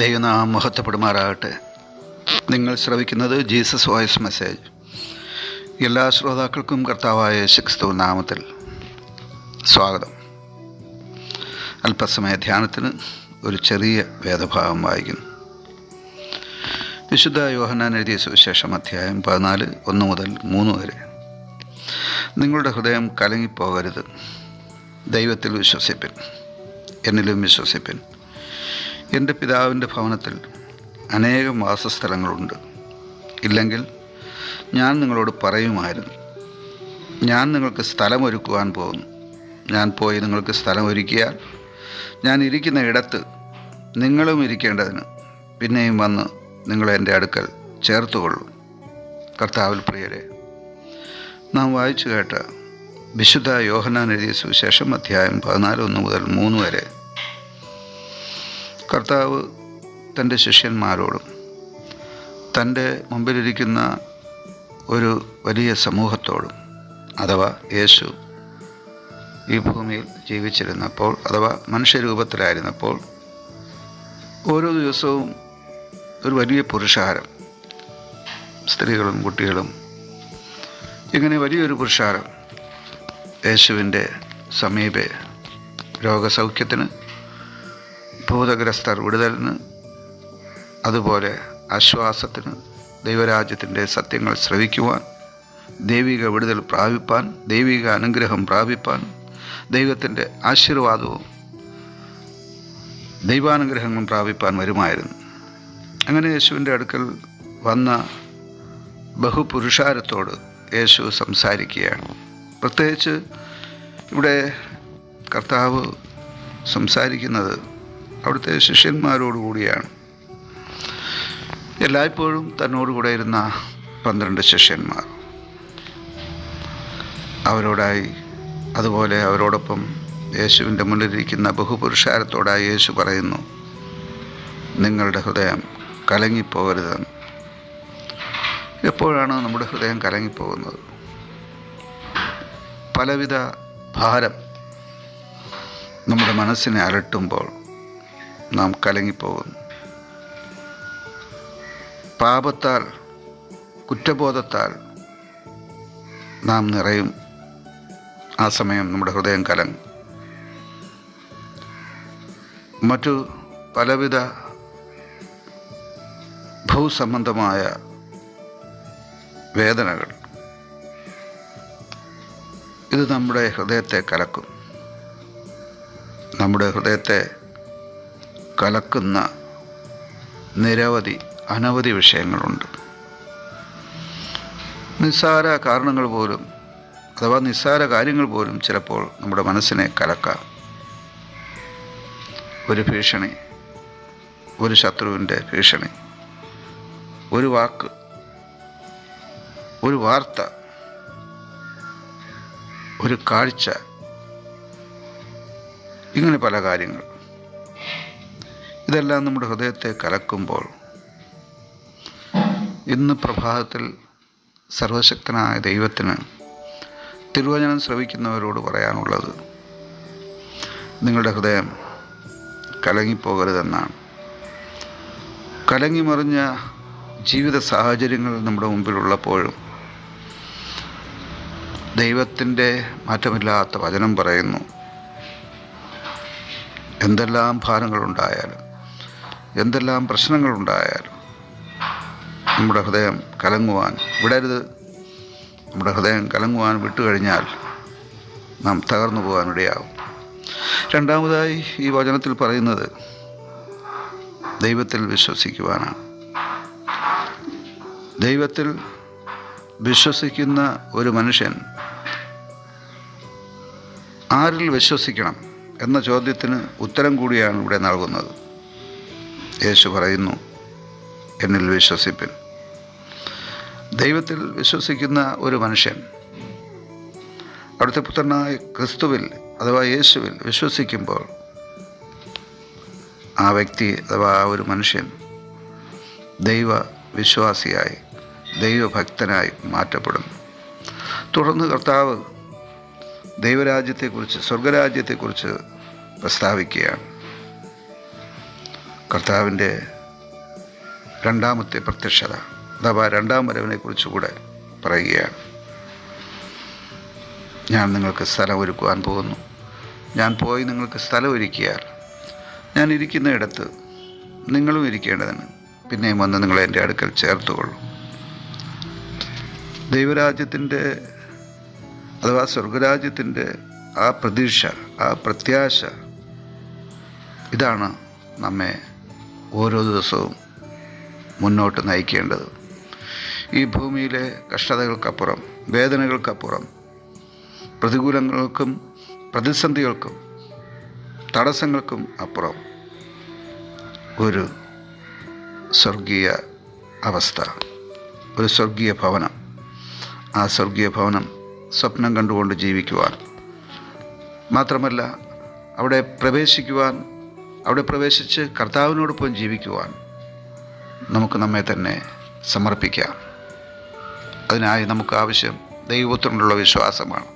ദൈവനാമം മഹത്വപ്പെടുമാറാകട്ടെ. നിങ്ങൾ ശ്രവിക്കുന്നത് Jesus voice message. എല്ലാ ശ്രോതാക്കൾക്കും കർത്താവായ യേശുക്രിസ്തു നാമത്തിൽ സ്വാഗതം. അല്പസമയ ധ്യാനത്തിന് ഒരു ചെറിയ വേദഭാഗം വായിക്കുന്നു. വിശുദ്ധ യോഹന്നാൻ എഴുതിയ സുവിശേഷം അധ്യായം 14, 1 മുതൽ 3 വരെ. നിങ്ങളുടെ ഹൃദയം കലങ്ങിപ്പോകരുത്. ദൈവത്തിൽ വിശ്വസിപ്പിൻ, എന്നിലും വിശ്വസിപ്പിൻ. എൻ്റെ പിതാവിൻ്റെ ഭവനത്തിൽ അനേകം വാസസ്ഥലങ്ങളുണ്ട്. ഇല്ലെങ്കിൽ ഞാൻ നിങ്ങളോട് പറയുമായിരുന്നു. ഞാൻ നിങ്ങൾക്ക് സ്ഥലമൊരുക്കുവാൻ പോകുന്നു. ഞാൻ പോയി നിങ്ങൾക്ക് സ്ഥലമൊരുക്കിയാൽ ഞാൻ ഇരിക്കുന്ന ഇടത്ത് നിങ്ങളും ഇരിക്കേണ്ടതിന് പിന്നെയും വന്ന് നിങ്ങളെ എൻ്റെ അടുക്കൽ ചേർത്തുകൊള്ളും. കർത്താവിൽ പ്രിയരെ, നാം വായിച്ചു കേട്ട വിശുദ്ധ യോഹന്നാൻ എഴുതിയ സുവിശേഷം അധ്യായം 14, 1 മുതൽ 3 വരെ കർത്താവ് തൻ്റെ ശിഷ്യന്മാരോടും തൻ്റെ മുമ്പിലിരിക്കുന്ന ഒരു വലിയ സമൂഹത്തോടും, അഥവാ യേശു ഈ ഭൂമിയിൽ ജീവിച്ചിരുന്നപ്പോൾ, അഥവാ മനുഷ്യരൂപത്തിലായിരുന്നപ്പോൾ, ഓരോ ദിവസവും ഒരു വലിയ പുരുഷാരം, സ്ത്രീകളും കുട്ടികളും, ഇങ്ങനെ വലിയൊരു പുരുഷാരം യേശുവിൻ്റെ സമീപെ രോഗസൗഖ്യത്തിന്, ഭൂതഗ്രസ്തർ വിടുതലിന്, അതുപോലെ ആശ്വാസത്തിന്, ദൈവരാജ്യത്തിൻ്റെ സത്യങ്ങൾ ശ്രവിക്കുവാൻ, ദൈവിക വിടുതൽ പ്രാപിപ്പാൻ, ദൈവിക അനുഗ്രഹം പ്രാപിപ്പാൻ, ദൈവത്തിൻ്റെ ആശീർവാദവും ദൈവാനുഗ്രഹങ്ങളും പ്രാപിപ്പാൻ വരുമായിരുന്നു. അങ്ങനെ യേശുവിൻ്റെ അടുക്കൽ വന്ന ബഹുപുരുഷാരത്തോട് യേശു സംസാരിക്കുകയാണ്. പ്രത്യേകിച്ച് ഇവിടെ കർത്താവ് സംസാരിക്കുന്നത് അവിടുത്തെ ശിഷ്യന്മാരോടുകൂടിയാണ്. എല്ലായ്പ്പോഴും തന്നോടുകൂടെ ഇരുന്ന 12 ശിഷ്യന്മാർ, അവരോടായി, അതുപോലെ അവരോടൊപ്പം യേശുവിൻ്റെ മുന്നിലിരിക്കുന്ന ബഹുപുരുഷാരത്തോടായി യേശു പറയുന്നു, നിങ്ങളുടെ ഹൃദയം കലങ്ങിപ്പോകരുതെന്ന്. എപ്പോഴാണ് നമ്മുടെ ഹൃദയം കലങ്ങിപ്പോകുന്നത്? പലവിധ ഭാരം നമ്മുടെ മനസ്സിനെ അലട്ടുമ്പോൾ നാം കലങ്ങിപ്പോകുന്നു. പാപത്താൽ, കുറ്റബോധത്താൽ നാം നിറയും. ആ സമയം നമ്മുടെ ഹൃദയം കലങ്ങും. മറ്റു പലവിധ ഭൂസംബന്ധമായ വേദനകൾ, ഇത് നമ്മുടെ ഹൃദയത്തെ കലക്കും. നമ്മുടെ ഹൃദയത്തെ കലക്കുന്ന അനവധി വിഷയങ്ങളുണ്ട്. നിസ്സാര കാരണങ്ങൾ പോലും, അഥവാ നിസ്സാര കാര്യങ്ങൾ പോലും ചിലപ്പോൾ നമ്മുടെ മനസ്സിനെ കലക്കാം. ഒരു ഭീഷണി, ഒരു ശത്രുവിൻ്റെ ഭീഷണി, ഒരു വാക്ക്, ഒരു വാർത്ത, ഒരു കാഴ്ച, ഇങ്ങനെ പല കാര്യങ്ങൾ. ഇതെല്ലാം നമ്മുടെ ഹൃദയത്തെ കലക്കുമ്പോൾ, ഇന്ന് പ്രഭാതത്തിൽ സർവശക്തനായ ദൈവത്തിന് തിരുവചനം ശ്രവിക്കുന്നവരോട് പറയാനുള്ളത്, നിങ്ങളുടെ ഹൃദയം കലങ്ങിപ്പോകരുതെന്നാണ്. കലങ്ങിമറിഞ്ഞ ജീവിത സാഹചര്യങ്ങൾ നമ്മുടെ മുമ്പിലുള്ളപ്പോഴും ദൈവത്തിൻ്റെ മാറ്റമില്ലാത്ത വചനം പറയുന്നു, എന്തെല്ലാം ഭാരങ്ങളുണ്ടായാലും, എന്തെല്ലാം പ്രശ്നങ്ങളുണ്ടായാലും നമ്മുടെ ഹൃദയം കലങ്ങുവാൻ വിടരുത്. നമ്മുടെ ഹൃദയം കലങ്ങുവാൻ വിട്ടുകഴിഞ്ഞാൽ നാം തകർന്നു പോകാൻ ഇടയാവും. രണ്ടാമതായി ഈ വചനത്തിൽ പറയുന്നത് ദൈവത്തിൽ വിശ്വസിക്കുവാനാണ്. ദൈവത്തിൽ വിശ്വസിക്കുന്ന ഒരു മനുഷ്യൻ ആരിൽ വിശ്വസിക്കണം എന്ന ചോദ്യത്തിന് ഉത്തരം കൂടിയാണ് ഇവിടെ നൽകുന്നത്. യേശു പറയുന്നു, എന്നിൽ വിശ്വസിപ്പിൻ. ദൈവത്തിൽ വിശ്വസിക്കുന്ന ഒരു മനുഷ്യൻ അവിടുത്തെ പുത്രനായ ക്രിസ്തുവിൽ, അഥവാ യേശുവിൽ വിശ്വസിക്കുമ്പോൾ ആ വ്യക്തി, അഥവാ ആ ഒരു മനുഷ്യൻ ദൈവ വിശ്വാസിയായി, ദൈവഭക്തനായി മാറ്റപ്പെടുന്നു. തുടർന്ന് കർത്താവ് ദൈവരാജ്യത്തെക്കുറിച്ച്, സ്വർഗരാജ്യത്തെക്കുറിച്ച് പ്രസ്താവിക്കുകയാണ്. കർത്താവിൻ്റെ രണ്ടാമത്തെ പ്രത്യക്ഷത അഥവാ രണ്ടാം വരവിനെക്കുറിച്ച് കൂടെ പറയുകയാണ്. ഞാൻ നിങ്ങൾക്ക് സ്ഥലം ഒരുക്കുവാൻ പോകുന്നു. ഞാൻ പോയി നിങ്ങൾക്ക് സ്ഥലം ഒരുക്കിയാൽ ഞാൻ ഇരിക്കുന്നിടത്ത് നിങ്ങളും ഇരിക്കേണ്ടതിന് പിന്നെയും വന്ന് നിങ്ങളെ എൻ്റെ അടുക്കൽ ചേർത്തുകൊള്ളും. ദൈവരാജ്യത്തിൻ്റെ അഥവാ സ്വർഗരാജ്യത്തിൻ്റെ ആ പ്രതീക്ഷ, ആ പ്രത്യാശ, ഇതാണ് നമ്മെ ഓരോ ദിവസവും മുന്നോട്ട് നയിക്കേണ്ടത്. ഈ ഭൂമിയിലെ കഷ്ടതകൾക്കപ്പുറം, വേദനകൾക്കപ്പുറം, പ്രതികൂലങ്ങൾക്കും പ്രതിസന്ധികൾക്കും തടസ്സങ്ങൾക്കും അപ്പുറം ഒരു സ്വർഗീയ അവസ്ഥ, ഒരു സ്വർഗീയ ഭവനം. ആ സ്വർഗീയ ഭവനം സ്വപ്നം കണ്ടുകൊണ്ട് ജീവിക്കുവാൻ, മാത്രമല്ല അവിടെ പ്രവേശിക്കുവാൻ, അവിടെ പ്രവേശിച്ച് കർത്താവിനോടൊപ്പം ജീവിക്കുവാൻ നമുക്ക് നമ്മെ തന്നെ സമർപ്പിക്കാം. അതിനായി നമുക്ക് ആവശ്യം ദൈവത്തിനുള്ള വിശ്വാസമാണ്.